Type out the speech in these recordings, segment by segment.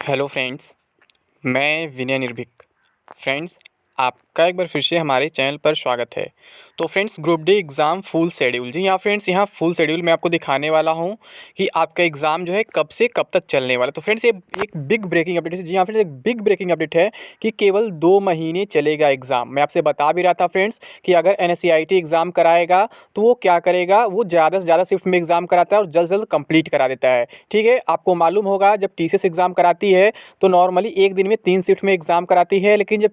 Hello friends, मैं विनय निर्भीक। Friends, आपका एक बार फिर से हमारे चैनल पर स्वागत है। तो friends, group D exam full schedule, जी हाँ फ्रेंड्स, यहाँ फुल शेड्यूल मैं आपको दिखाने वाला हूँ कि आपका एग्ज़ाम जो है कब से कब तक चलने वाला है। तो फ्रेंड्स, ये एक बिग ब्रेकिंग अपडेट है। जी हाँ फ्रेंड्स, एक बिग ब्रेकिंग अपडेट है कि केवल 2 महीने चलेगा एग्ज़ाम। मैं आपसे बता भी रहा था फ्रेंड्स कि अगर एनएससीआईटी एग्ज़ाम कराएगा तो वो क्या करेगा, वो ज़्यादा से ज़्यादा शिफ्ट में एग्ज़ाम कराता है और जल्द से जल्द कंप्लीट करा देता है। ठीक है, आपको मालूम होगा जब टीसीएस एग्ज़ाम कराती है तो नॉर्मली एक दिन में 3 शिफ्ट में एग्ज़ाम कराती है, लेकिन जब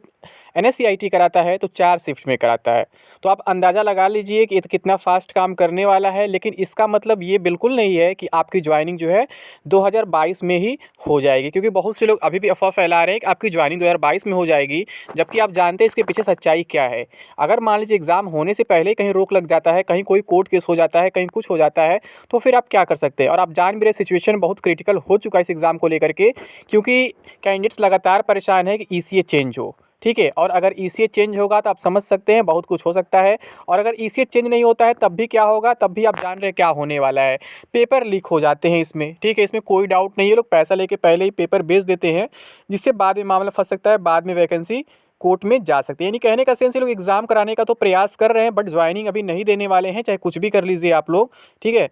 एनएससीआईटी कराता है तो 4 शिफ्ट में कराता है। तो आप अंदाज़ा लगा लीजिए कि ये कितना फ़ास्ट काम करने वाला है। लेकिन इसका मतलब ये बिल्कुल नहीं है कि आपकी जॉइनिंग जो है 2022 में ही हो जाएगी, क्योंकि बहुत से लोग अभी भी अफ़वाह फैला रहे हैं कि आपकी जॉइनिंग 2022 में हो जाएगी, जबकि आप जानते हैं इसके पीछे सच्चाई क्या है। अगर मान लीजिए एग्ज़ाम होने से पहले कहीं रोक लग जाता है, कहीं कोई कोर्ट केस हो जाता है, कहीं कुछ हो जाता है, तो फिर आप क्या कर सकते हैं। और आप जान भी रहे सिचुएशन बहुत क्रिटिकल हो चुका है इस एग्ज़ाम को लेकर के, क्योंकि कैंडिडेट्स लगातार परेशान है कि ईसीए चेंज हो। ठीक है, और अगर ईसीए चेंज होगा तो आप समझ सकते हैं बहुत कुछ हो सकता है। और अगर ईसीए चेंज नहीं होता है तब भी क्या होगा, तब भी आप जान रहे हैं क्या होने वाला है। पेपर लीक हो जाते हैं इसमें। ठीक है, इसमें कोई डाउट नहीं है, लोग पैसा लेके पहले ही पेपर बेच देते हैं, जिससे बाद में मामला फंस सकता है, बाद में वैकेंसी कोर्ट में जा सकती है। यानी कहने का सेंस, ये लोग एग्जाम कराने का तो प्रयास कर रहे हैं, बट ज्वाइनिंग अभी नहीं देने वाले हैं, चाहे कुछ भी कर लीजिए आप लोग। ठीक है,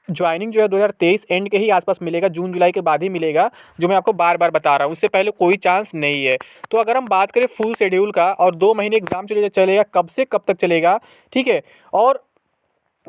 ज्वाइनिंग जो है 2023 एंड के ही आसपास मिलेगा, जून जुलाई के बाद ही मिलेगा, जो मैं आपको बार बार बता रहा हूँ। उससे पहले कोई चांस नहीं है। तो अगर हम बात करें फुल शेड्यूल का, और 2 महीने एग्जाम चलेगा, कब से कब तक चलेगा, ठीक है, और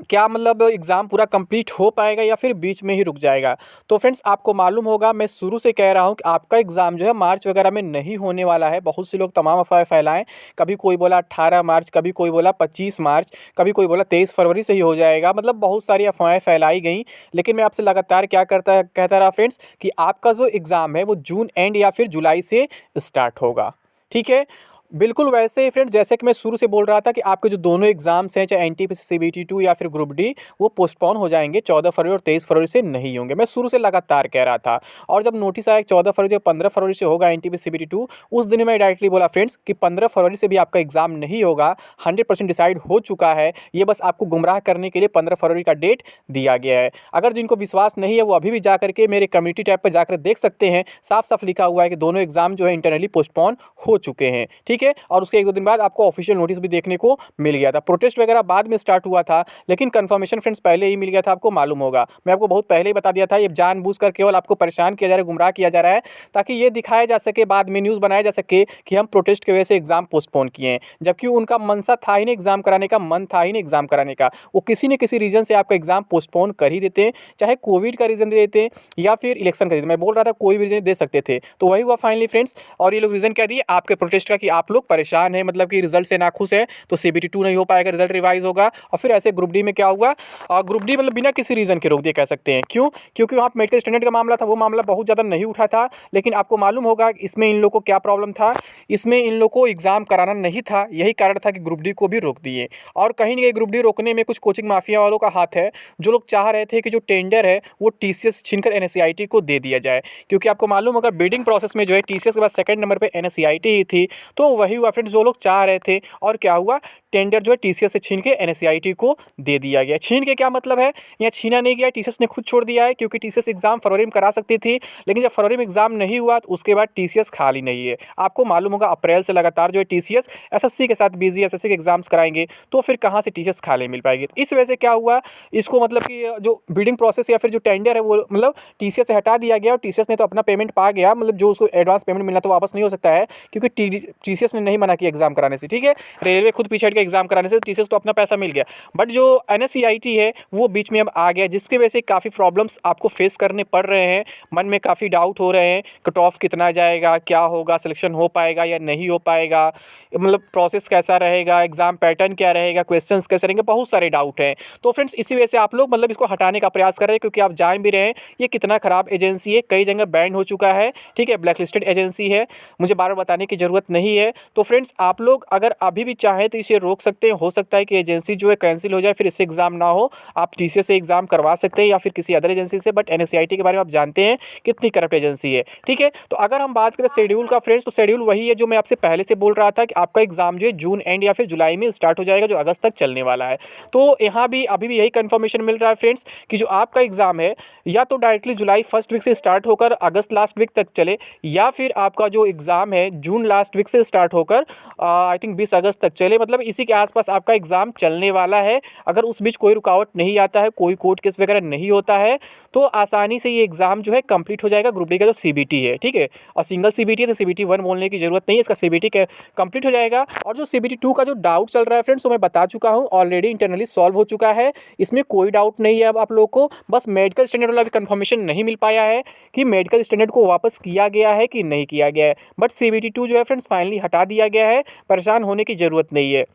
क्या मतलब एग्ज़ाम पूरा कंप्लीट हो पाएगा या फिर बीच में ही रुक जाएगा। तो फ्रेंड्स, आपको मालूम होगा, मैं शुरू से कह रहा हूँ कि आपका एग्ज़ाम जो है मार्च वगैरह में नहीं होने वाला है। बहुत से लोग तमाम अफवाहें फैलाएं, कभी कोई बोला 18 मार्च, कभी कोई बोला 25 मार्च, कभी कोई बोला 23 फरवरी से ही हो जाएगा। मतलब बहुत सारी अफवाहें फैलाई गई। लेकिन मैं आपसे लगातार क्या कहता रहा फ्रेंड्स, कि आपका जो एग्ज़ाम है वो जून एंड या फिर जुलाई से स्टार्ट होगा। ठीक है, बिल्कुल वैसे ही फ्रेंड्स, जैसे कि मैं शुरू से बोल रहा था कि आपके जो दोनों एग्जाम्स हैं, चाहे एनटीपीसी सीबीटी 2 या फिर ग्रुप डी, वो पोस्टपोन हो जाएंगे। 14 फरवरी और 23 फरवरी से नहीं होंगे। मैं शुरू से लगातार कह रहा था, और जब नोटिस आया 14 फरवरी और 15 फरवरी से होगा एनटीपीसी सीबीटी 2, उस दिन मैं डायरेक्टली बोला फ्रेंड्स कि 15 फरवरी से भी आपका एग्जाम नहीं होगा। 100% डिसाइड हो चुका है। ये बस आपको गुमराह करने के लिए 15 फरवरी का डेट दिया गया है। अगर जिनको विश्वास नहीं है वो अभी भी जा करके मेरे कम्युनिटी टैब पर जाकर देख सकते हैं। साफ साफ लिखा हुआ है कि दोनों एग्जाम जो है इंटरनली पोस्टपोन हो चुके हैं। ठीक है, और उसके 1-2 दिन बाद आपको ऑफिशियल नोटिस भी देखने को मिल गया था। प्रोटेस्ट वगैरह बाद में स्टार्ट हुआ था, लेकिन कंफर्मेशन फ्रेंड्स पहले ही मिल गया था, आपको मालूम होगा। मैं आपको बहुत पहले ही बता दिया था, ये जानबूझकर केवल आपको परेशान किया जा रहा है, गुमराह किया जा रहा है, ताकि ये दिखाया जा सके, बाद में न्यूज़ बनाया जा सके कि हम प्रोटेस्ट की वजह से एग्जाम पोस्टपोन किए हैं। जबकि उनका मनसा था ही नहीं एग्जाम कराने का, मन था ही नहीं एग्जाम कराने का। वो किसी न किसी रीजन से आपका एग्जाम पोस्टपोन कर ही देते हैं, चाहे कोविड का रीजन दे देते या फिर इलेक्शन का रीजन। मैं बोल रहा था कोई भी रीजन दे सकते थे, तो वही हुआ फाइनली फ्रेंड्स। और ये लोग रीजन क्या दिए आपके प्रोटेस्ट का, कि आप लोग परेशान हैं, मतलब कि रिजल्ट से नाखुश है, तो सीबीटी 2 नहीं हो पाएगा, रिजल्ट रिवाइज होगा। और फिर ऐसे ग्रुप डी में क्या हुआ, ग्रुप डी मतलब बिना किसी रीजन के रोक दिए कह सकते हैं। क्यों? क्योंकि वहाँ मेडिकल स्टैंडर्ड का मामला था, वो मामला बहुत ज़्यादा नहीं उठा था। लेकिन आपको मालूम होगा इसमें इन लोगों को क्या प्रॉब्लम था, इसमें इन लोगों को एग्जाम कराना नहीं था। यही कारण था कि ग्रुप डी को भी रोक दिए। और कहीं ना कहीं ग्रुप डी रोकने में कुछ कोचिंग माफिया वालों का हाथ है, जो लोग चाह रहे थे कि जो टेंडर है वो टीसीएस छीनकर एनएससीआईटी को दे दिया जाए। क्योंकि आपको मालूम होगा बिडिंग प्रोसेस में जो है टीसीएस के बाद सेकंड नंबर पे एनएससीआईटी ही थी। तो वही हुआ फ्रेंड्स, जो लोग चाह रहे थे, और क्या हुआ, टेंडर जो है टीसीएस से छीन के एनएससीआईटी को दे दिया गया। छीन के क्या मतलब है, यहाँ छीना नहीं गया, टीसीएस ने खुद छोड़ दिया है। क्योंकि टीसीएस एग्जाम फरवरी में करा सकती थी, लेकिन जब फरवरी में एग्जाम नहीं हुआ तो उसके बाद टीसीएस खाली नहीं है। आपको मालूम होगा अप्रैल से लगातार जो है टीसीएस एसएससी के साथ बिजी, एसएससी के एग्जाम्स कराएंगे, तो फिर कहाँ से टीसीएस खाली मिल पाएगी। इस वजह से क्या हुआ, इसको मतलब कि जो बिडिंग प्रोसेस या फिर जो टेंडर है वो मतलब टीसीएस से हटा दिया गया। और टीसीएस ने तो अपना पेमेंट पा गया, मतलब जो उसको एडवांस पेमेंट मिलना तो वापस नहीं हो सकता है, क्योंकि टीसीएस ने नहीं मना किया एग्जाम कराने से। ठीक है, रेलवे खुद पीछे हट के एग्जाम कराने से टीसीएस को अपना पैसा मिल गया। बट जो एनएससीआईटी है वो बीच में अब आ गया, जिसकी वजह से काफ़ी प्रॉब्लम्स आपको फेस करने पड़ रहे हैं। मन में काफ़ी डाउट हो रहे हैं, कट ऑफ कितना जाएगा, क्या होगा, सिलेक्शन हो पाएगा या नहीं हो पाएगा, मतलब प्रोसेस कैसा रहेगा, एग्जाम पैटर्न क्या रहेगा, क्वेश्चंस कैसे रहेंगे, बहुत सारे डाउट हैं। तो फ्रेंड्स, इसी वजह से आप लोग मतलब इसको हटाने का प्रयास कर रहे हैं, क्योंकि आप जान भी रहे हैं ये कितना खराब एजेंसी है, कई जगह बैन हो चुका है। ठीक है, ब्लैक लिस्टेड एजेंसी है, मुझे बार बार बताने की ज़रूरत नहीं है। तो फ्रेंड्स, आप लोग अगर अभी भी चाहें तो इसे रोक सकते हैं। हो सकता है कि एजेंसी जो है कैंसिल हो जाए, फिर इससे एग्ज़ाम ना हो, आप टीसीएस से एग्ज़ाम करवा सकते हैं या फिर किसी अदर एजेंसी से। बट एनएससीआईटी के बारे में आप जानते हैं कितनी करप्ट एजेंसी है, ठीक है। तो अगर हम बात करें शेड्यूल का फ्रेंड्स, तो शेड्यूल वही है जो मैं आपसे पहले से बोल रहा था कि आपका एग्ज़ाम जो है जून एंड या फिर जुलाई में स्टार्ट हो जाएगा, जो अगस्त तक चलने वाला है। तो यहाँ भी अभी भी यही कन्फर्मेशन मिल रहा है फ्रेंड्स कि जो आपका एग्ज़ाम है या तो डायरेक्टली जुलाई फर्स्ट वीक से स्टार्ट होकर अगस्त लास्ट वीक तक चले, या फिर आपका जो एग्ज़ाम है जून लास्ट वीक से स्टार्ट होकर आई थिंक 20 अगस्त तक चले। मतलब इसी के आसपास आपका एग्ज़ाम चलने वाला है। अगर उस बीच कोई रुकावट नहीं आता है, कोई कोर्ट केस वगैरह नहीं होता है, तो आसानी से ये एग्ज़ाम जो है कंप्लीट हो जाएगा ग्रुप डी का जो सीबीटी है, ठीक है। और सिंगल सीबीटी है तो सीबीटी 1 बोलने की ज़रूरत नहीं है, इसका सीबीटी कंप्लीट हो जाएगा। और जो सीबीटी 2 का जो डाउट चल रहा है फ्रेंड्स, तो मैं बता चुका हूँ, ऑलरेडी इंटरनली सॉल्व हो चुका है। इसमें कोई डाउट नहीं है अब आप लोग को। बस मेडिकल स्टैंडर्ड वाला भी कंफर्मेशन नहीं मिल पाया है कि मेडिकल स्टैंडर्ड को वापस किया गया है कि नहीं किया गया है। बट सीबीटी 2 जो है फ्रेंड्स फाइनली हटा दिया गया है, परेशान होने की ज़रूरत नहीं है।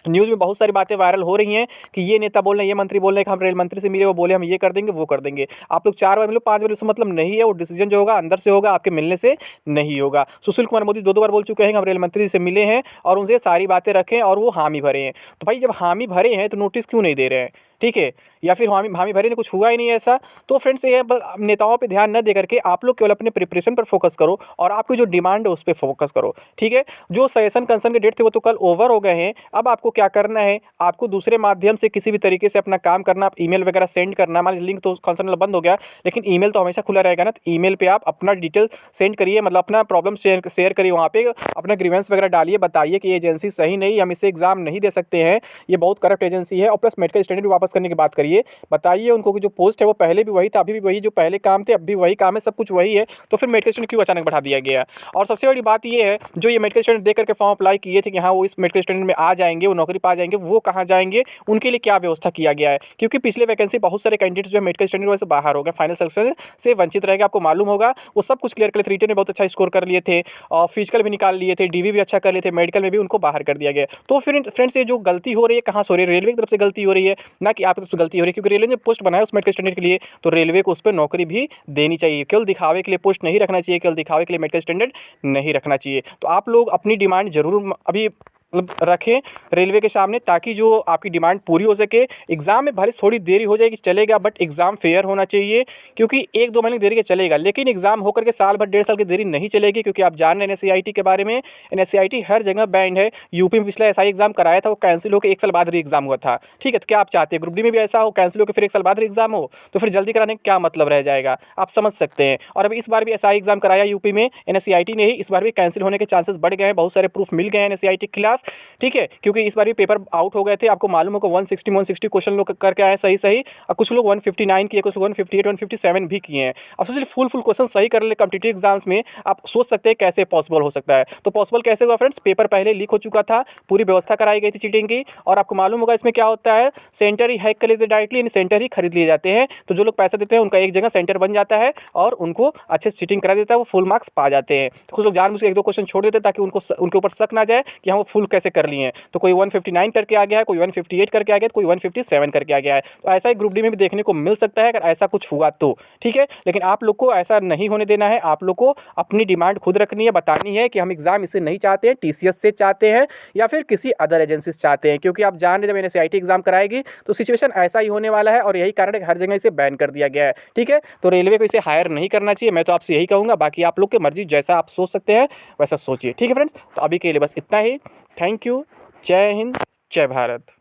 न्यूज़ में बहुत सारी बातें वायरल हो रही हैं कि ये नेता बोल रहे हैं, ये मंत्री बोल रहे हैं कि हम रेल मंत्री से मिले, वो बोले हम ये कर देंगे, वो कर देंगे। आप लोग 4 बार मिलो, 5 बार, उससे मतलब नहीं है। वो डिसीजन जो होगा अंदर से होगा, आपके मिलने से नहीं होगा। सुशील कुमार मोदी 2 बार बोल चुके हैं कि हम रेल मंत्री से मिले हैं और उनसे सारी बातें रखें, और वो हामी भरे हैं। तो भाई जब हामी भरे हैं तो नोटिस क्यों नहीं दे रहे हैं, ठीक है। या फिर हामी भरे ने कुछ हुआ ही नहीं ऐसा। तो फ्रेंड्स ये नेताओं पे ध्यान न दे करके आप लोग केवल अपने प्रिपरेशन पर फोकस करो और आपकी जो डिमांड है उस पर फोकस करो, ठीक है। जो सेशन कंसर्न के डेट थे वो तो कल ओवर हो गए हैं। अब आपको क्या करना है, आपको दूसरे माध्यम से किसी भी तरीके से अपना काम करना, आप ईमेल वगैरह सेंड करना। मान लिंक तो कंसर्न बंद हो गया, लेकिन ईमेल तो हमेशा खुला रहेगा ना। तो ईमेल पे आप अपना डिटेल सेंड करिए, मतलब अपना प्रॉब्लम शेयर करिए, वहाँ पे अपना ग्रीवेंस वगैरह डालिए, बताइए कि ये एजेंसी सही नहीं, हम इसे एग्जाम नहीं दे सकते हैं, ये बहुत करप्ट एजेंसी है। और प्लस मेडिकल स्टैंडर्ड भी वापस करने की बात करिए। बताइए उनको कि जो पोस्ट है वो पहले भी वही था, अभी भी वही, जो पहले काम थे अब भी वही काम है, सब कुछ वही है। तो फिर मेडिकल स्टैंडर्ड क्यों अचानक बढ़ा दिया गया। और सबसे बड़ी बात ये है, जो ये मेडिकल स्टैंडर्ड देख करके फॉर्म अप्लाई किए थे कि हाँ वो इस मेडिकल स्टैंडर्ड में आ जाएंगे, वो नौकरी पा जाएंगे, वो कहाँ जाएंगे, उनके लिए क्या व्यवस्था किया गया है। क्योंकि पिछले वैकेंसी बहुत सारे कैंडिडेट्स जो है मेडिकल स्टैंडर्ड वजह से बाहर हो गए, फाइनल सिलेक्शन से वंचित रहेगा। आपको मालूम होगा वो सब कुछ क्लियर कर लिए थे, रिटन में बहुत अच्छा स्कोर कर लिए थे और फिजिकल भी निकाल लिए थे, डीवी भी अच्छा कर लिए थे, मेडिकल में भी उनको बाहर कर दिया गया। तो फिर फ्रेंड्स ये जो गलती हो रही है कहाँ से हो रही है, रेलवे की तरफ से गलती हो रही है, ना कि आपकी तरफ से गलती हो रही है। क्योंकि रेलवे ने पोस्ट बनाया उस मेडिकल स्टैंडर्ड के लिए, तो रेलवे को उस पर नौकरी भी देनी चाहिए। केवल दिखावे के लिए पोस्ट नहीं रखना चाहिए, केवल दिखावे के लिए मेडिकल स्टैंडर्ड नहीं रखना चाहिए। तो आप लोग अपनी डिमांड जरूर अभी मतलब रखें रेलवे के सामने, ताकि जो आपकी डिमांड पूरी हो सके। एग्ज़ाम में भले थोड़ी देरी हो जाएगी चलेगा, बट एग्ज़ाम फेयर होना चाहिए। क्योंकि 1-2 महीने देरी के चलेगा, लेकिन एग्ज़ाम होकर के साल भर 1.5 साल की देरी नहीं चलेगी। क्योंकि आप जान रहे हैं एनएससीआईटी के बारे में, एनएससीआईटी हर जगह बैंड है। यूपी में पिछला एसआई एग्ज़ाम कराया था, वो कैंसिल होकर 1 साल बाद री एग्ज़ाम हुआ था, ठीक है। तो क्या आप चाहते हैं ग्रुप डी में भी ऐसा हो, कैंसिल होकर फिर 1 साल बाद री एग्ज़ाम हो? तो फिर जल्दी कराने का क्या मतलब रह जाएगा, आप समझ सकते हैं। और अब इस बार भी एसआई एग्ज़ाम कराया यूपी में एनएससीआईटी ने ही, इस बार भी कैंसिल होने के चांसेस बढ़ गए हैं। बहुत सारे प्रूफ मिल गए हैं एनएससीआईटी के खिलाफ, ठीक है। क्योंकि इस बार भी पेपर आउट हो गए थे, आपको मालूम होगा 160 क्वेश्चन लोग करके आए सही, और कुछ लोग 159 किए, कुछ लोग 158 157 भी किए हैं। अब सोचिए फुल क्वेश्चन सही कर ले कॉम्पिटिटिव एग्जाम्स में, आप सोच सकते हैं कैसे पॉसिबल हो सकता है। तो पॉसिबल कैसे हुआ फ्रेंड्स, पेपर पहले लीक हो चुका था, पूरी व्यवस्था कराई गई थी चीटिंग की। और आपको मालूम होगा इसमें क्या होता है, सेंटर ही हैक कर लेते डायरेक्टली, यानी सेंटर ही खरीद लिए जाते हैं। तो जो लोग पैसा देते हैं उनका एक जगह सेंटर बन जाता है और उनको अच्छे से चीटिंग करा देता है, वो फुल मार्क्स पा जाते हैं। कुछ लोग जानबूझ के 1-2 क्वेश्चन छोड़ देते हैं ताकि उनके ऊपर शक ना जाए कि हम वो फुल कैसे कर लिए हैं। तो कोई 159 करके आ गया है, कोई 158 करके आ गया है, कोई 157 करके आ गया है। तो ऐसा ही ग्रुप डी में भी देखने को मिल सकता है अगर ऐसा कुछ हुआ तो, ठीक है। लेकिन आप लोग को ऐसा नहीं होने देना है, आप लोग को अपनी डिमांड खुद रखनी है, बतानी है कि हम एग्जाम इससे नहीं चाहते हैं, टीसीएस से चाहते हैं या फिर किसी अदर एजेंसी से चाहते हैं। क्योंकि आप जान रहे जब एनएससीआईटी एग्जाम कराएगी तो सिचुएशन ऐसा ही होने वाला है, और यही कारण है कि हर जगह इसे बैन कर दिया गया है, ठीक है। तो रेलवे को इसे हायर नहीं करना चाहिए, मैं तो आपसे यही कहूँगा। बाकी आप लोग की मर्जी, जैसा आप सोच सकते हैं वैसा सोचिए, ठीक है फ्रेंड्स। तो अभी के लिए बस इतना ही। Thank you. जय हिंद, जय भारत।